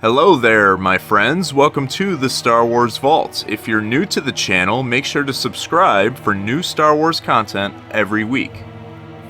Hello there, my friends. Welcome to the Star Wars Vault. If you're new to the channel, make sure to subscribe for new Star Wars content every week.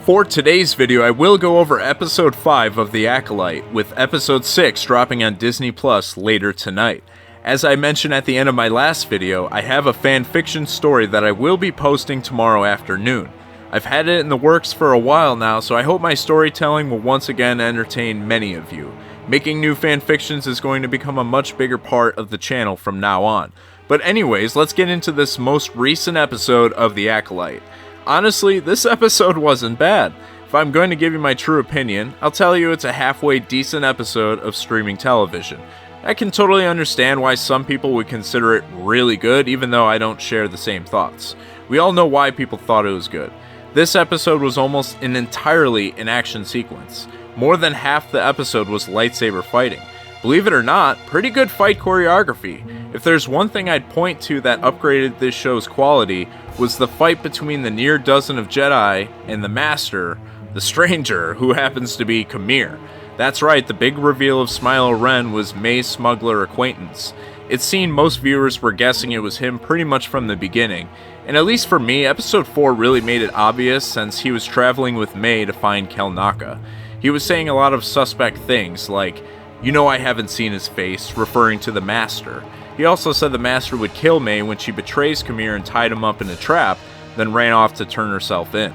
For today's video, I will go over Episode 5 of The Acolyte, with Episode 6 dropping on Disney Plus later tonight. As I mentioned at the end of my last video, I have a fanfiction story that I will be posting tomorrow afternoon. I've had it in the works for a while now, so I hope my storytelling will once again entertain many of you. Making new fanfictions is going to become a much bigger part of the channel from now on. But anyways, let's get into this most recent episode of The Acolyte. Honestly, this episode wasn't bad. If I'm going to give you my true opinion, I'll tell you it's a halfway decent episode of streaming television. I can totally understand why some people would consider it really good, even though I don't share the same thoughts. We all know why people thought it was good. This episode was almost entirely an action sequence. More than half the episode was lightsaber fighting. Believe it or not, pretty good fight choreography. If there's one thing I'd point to that upgraded this show's quality, was the fight between the near dozen of Jedi and the Master, the Stranger, who happens to be Kamir. That's right, the big reveal of Smilow Ren was May's smuggler acquaintance. It seemed most viewers were guessing it was him pretty much from the beginning, and at least for me, Episode 4 really made it obvious since he was traveling with May to find Kelnaka. He was saying a lot of suspect things, like, "You know I haven't seen his face," referring to the Master. He also said the Master would kill May when she betrays Kamir and tied him up in a trap, then ran off to turn herself in.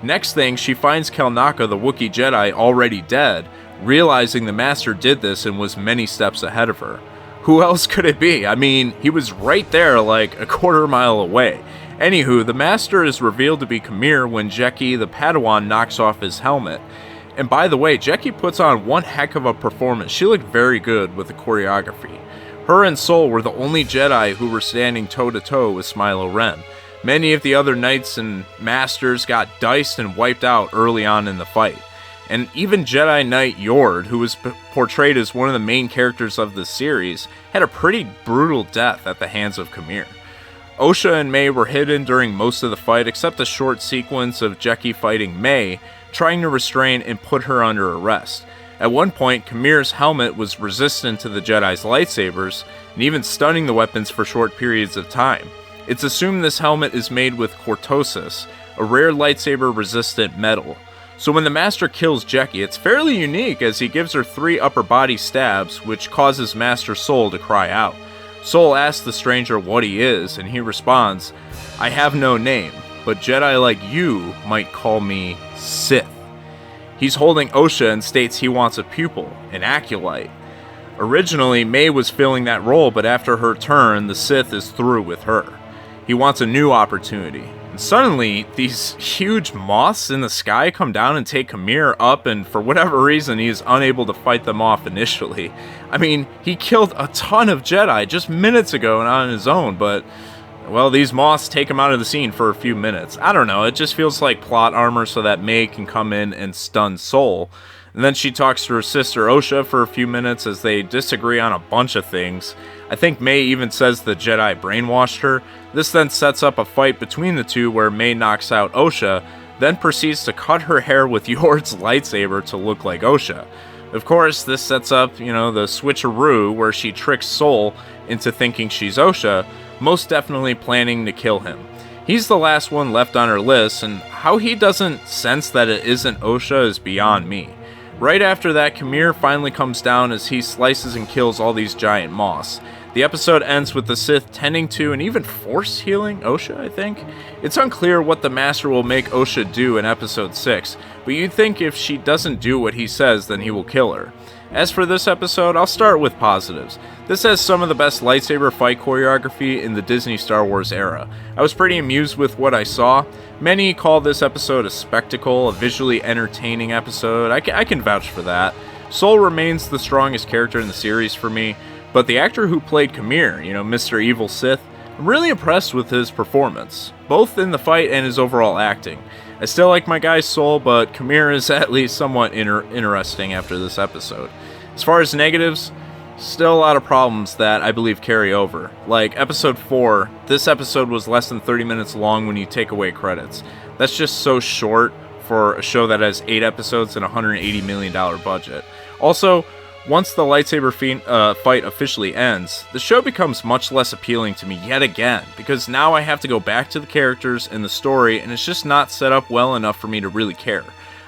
Next thing, she finds Kelnaka, the Wookiee Jedi, already dead, realizing the Master did this and was many steps ahead of her. Who else could it be? I mean, he was right there, like a quarter mile away. Anywho, the Master is revealed to be Kamir when Jeki, the Padawan, knocks off his helmet. And by the way, Jeki puts on one heck of a performance. She looked very good with the choreography. Her and Sol were the only Jedi who were standing toe-to-toe with Smilow Ren. Many of the other Knights and Masters got diced and wiped out early on in the fight. And even Jedi Knight Yord, who was portrayed as one of the main characters of the series, had a pretty brutal death at the hands of Kamir. Osha and May were hidden during most of the fight, except a short sequence of Jeki fighting May, trying to restrain and put her under arrest. At one point, Kamir's helmet was resistant to the Jedi's lightsabers, and even stunning the weapons for short periods of time. It's assumed this helmet is made with cortosis, a rare lightsaber-resistant metal. So when the Master kills Jeki, it's fairly unique as he gives her 3 upper body stabs, which causes Master Sol to cry out. Sol asks the Stranger what he is, and he responds, "I have no name, but Jedi like you might call me Sith." He's holding Osha and states he wants a pupil, an Acolyte. Originally, May was filling that role, but after her turn, the Sith is through with her. He wants a new opportunity. And suddenly, these huge moths in the sky come down and take Kamir up, and for whatever reason, he is unable to fight them off initially. I mean, he killed a ton of Jedi just minutes ago and on his own, but well, these moths take him out of the scene for a few minutes. I don't know, it just feels like plot armor so that May can come in and stun Sol. And then she talks to her sister Osha for a few minutes as they disagree on a bunch of things. I think May even says the Jedi brainwashed her. This then sets up a fight between the two where May knocks out Osha, then proceeds to cut her hair with Yord's lightsaber to look like Osha. Of course, this sets up, the switcheroo where she tricks Sol into thinking she's Osha, most definitely planning to kill him. He's the last one left on her list, and how he doesn't sense that it isn't Osha is beyond me. Right after that, Kamir finally comes down as he slices and kills all these giant moths. The episode ends with the Sith tending to and even force healing Osha, I think. It's unclear what the Master will make Osha do in Episode 6, but you'd think if she doesn't do what he says, then he will kill her. As for this episode, I'll start with positives. This has some of the best lightsaber fight choreography in the Disney Star Wars era. I was pretty amused with what I saw. Many call this episode a spectacle, a visually entertaining episode. I can vouch for that. Sol remains the strongest character in the series for me, but the actor who played Kamir, Mr. Evil Sith, I'm really impressed with his performance, both in the fight and his overall acting. I still like my guy Sol, but Kamir is at least somewhat interesting after this episode. As far as negatives, still a lot of problems that I believe carry over. Like Episode 4, this episode was less than 30 minutes long when you take away credits. That's just so short for a show that has 8 episodes and a $180 million budget. Also, Once the lightsaber fight officially ends, the show becomes much less appealing to me yet again, because now I have to go back to the characters and the story, and it's just not set up well enough for me to really care.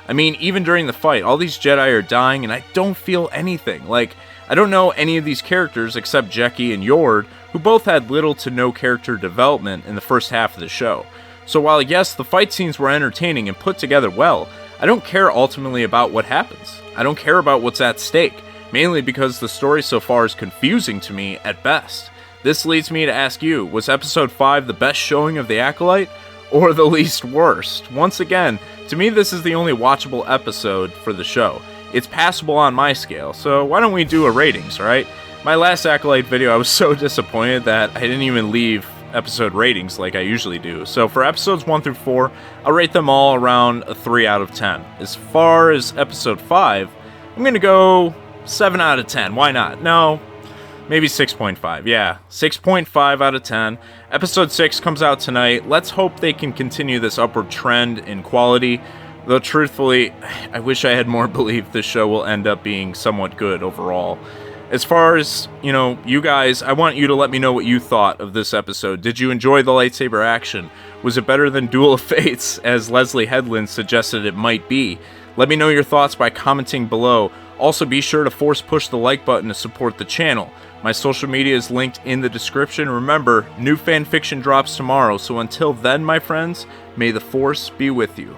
I mean, even during the fight, all these Jedi are dying, and I don't feel anything. Like, I don't know any of these characters except Jecki and Yord, who both had little to no character development in the first half of the show. So while yes, the fight scenes were entertaining and put together well, I don't care ultimately about what happens. I don't care about what's at stake. Mainly because the story so far is confusing to me at best. This leads me to ask you, was episode 5 the best showing of the Acolyte, or the least worst? Once again, to me this is the only watchable episode for the show. It's passable on my scale, so why don't we do a ratings, right? My last Acolyte video I was so disappointed that I didn't even leave episode ratings like I usually do. So for episodes 1 through 4, I'll rate them all around a 3 out of 10. As far as episode 5, I'm gonna go 7 out of 10, why not? No, maybe 6.5, yeah, 6.5 out of 10. Episode 6 comes out tonight. Let's hope they can continue this upward trend in quality, though truthfully, I wish I had more belief this show will end up being somewhat good overall. As far as, you guys, I want you to let me know what you thought of this episode. Did you enjoy the lightsaber action? Was it better than Duel of Fates, as Leslie Headland suggested it might be? Let me know your thoughts by commenting below. Also, be sure to force push the like button to support the channel. My social media is linked in the description. Remember, new fan fiction drops tomorrow, so until then, my friends, may the Force be with you.